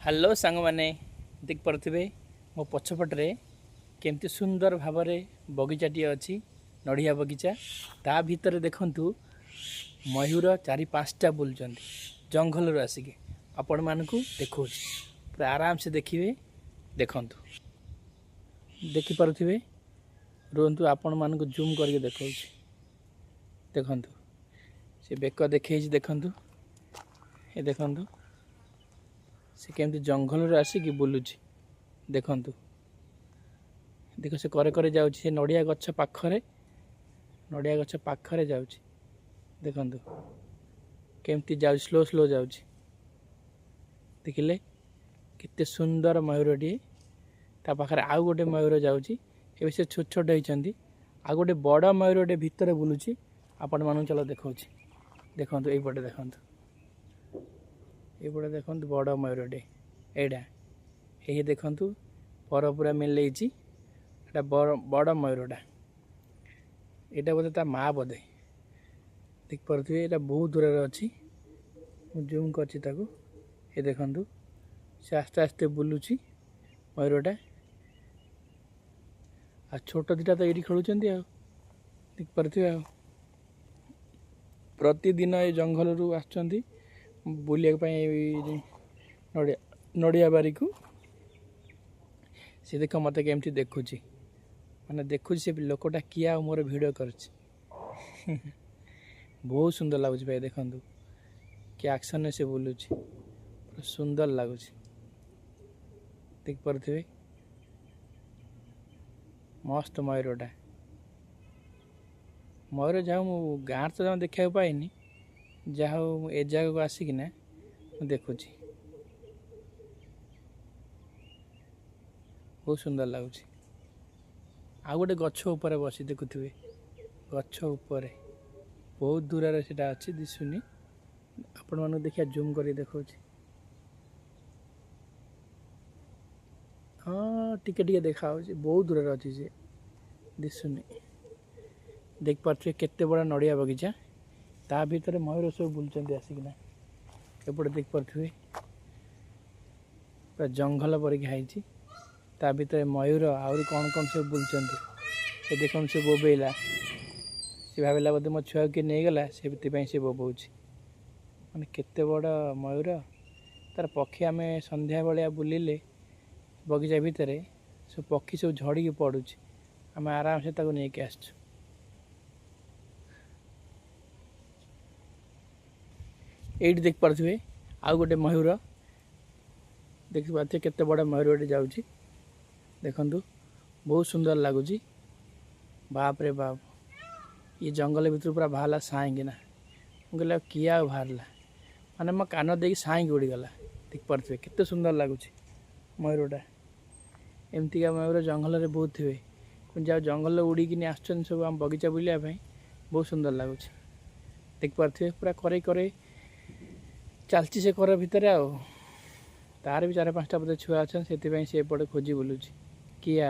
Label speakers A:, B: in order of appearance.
A: hello सांग मैंने देख पारे मो पछपटे केमती सुंदर भाव बगीचाटी अच्छी नड़िया बगीचा ता भीतर देखु मयूर चारि पाँचटा बुलूँ जंगल आसिक आपण मानक देखा पूरा आराम से देखिए देखु देखिपे रुहतु आपण मानक जूम करके देखा देखु से बेक देखे देखु ये देखु से केमती जंगल आसिक बुलूची देखु देख से करे करे जाऊँ से नड़िया गछ पाखरे नड़िया गछ पाखरे जाऊँ देखु केमती जाऊ स्लो स्लो जाऊँ देखिले केते सुंदर मयूरटी ता पाखरे आउ गोटे मयूर जाऊँ ए से छोट छोट होती आ गोटे बड़ मयूरटे भितर बुलूची आपण मानू चलो देखा देखु यपटे देखु ये देखु बड़ मयूरटे एटा ये देखु पर पूरा मिले बड़ मयूरटा यहाँ बोधे ता माँ बोधे देख पारे ये बहुत दूर अच्छी जूम कर ये देखु से आस्ते आस्ते बुलूची मयूरटा आ छोट दीटा तो ये खेलुं देख पारे प्रतिदिन ये जंगल रू आसुँच बुलाई नड़िया नड़िया बारी को सी देख मत केमती देखुची माने देखुची से लोकटा किए मोर भिडियो कर बहुत सुंदर लगुच भाई देखु कि एक्शन से बुलूची सुंदर लगुच देख पारे मस्त मयूरटा मयूर जहाँ गाँव तो जमा देखा पाइनि जहाँ ए जगह को आसिकिना देखुची बहुत सुंदर लगुच आ गोटे गछ उपर बसी देखुवे गछ उपर बहुत दूर से अच्छी दिशुनी आपण मानक देखिए जूम कर देखा हाँ टिके देखा बहुत दूर अच्छी से दिशुनी देख पारे केते बड़ा नड़िया बगीचा ता भीतर मयूर सब बुलूँ आसिकिना एपटे देख पारे पूरा जंगल परिखाई ता भीतर मयूर आहरी कौन कौन सब बुलूँ ये देख से बोबेला सी भाविला बोधे मो छुआ किए नहीं गला से बोबाऊँ मैंने केते बड़ मयूर तार पक्षी आम संध्या बेलिया बुलिले बगीचा भितर सब पक्षी सब झड़ी पड़ू आम आराम से नहीं आसचु ये देख पारे आउ गोटे मयूर देख पारे केते बड़ा मयूर जाऊँ देखु बहुत सुंदर लगुच बाप रे बाप ये जंगल भीतर पूरा बाहर साइकिना मुझे किए बाहर माने मो कान दे साइक उड़ीगला देख पारे केते सुंदर लगुच मयूरटा एमतीका मयूर जंगल में बहुत थे जहाँ जंगल उड़ीकी आस सब आम बगीचा बुलायापी बहुत सुंदर लगुच देख पारे पूरा करे करे चलती से कर भितर तार भी चार पाँचटा बोधे छुआ अच्छा से खोजी बुलूची किए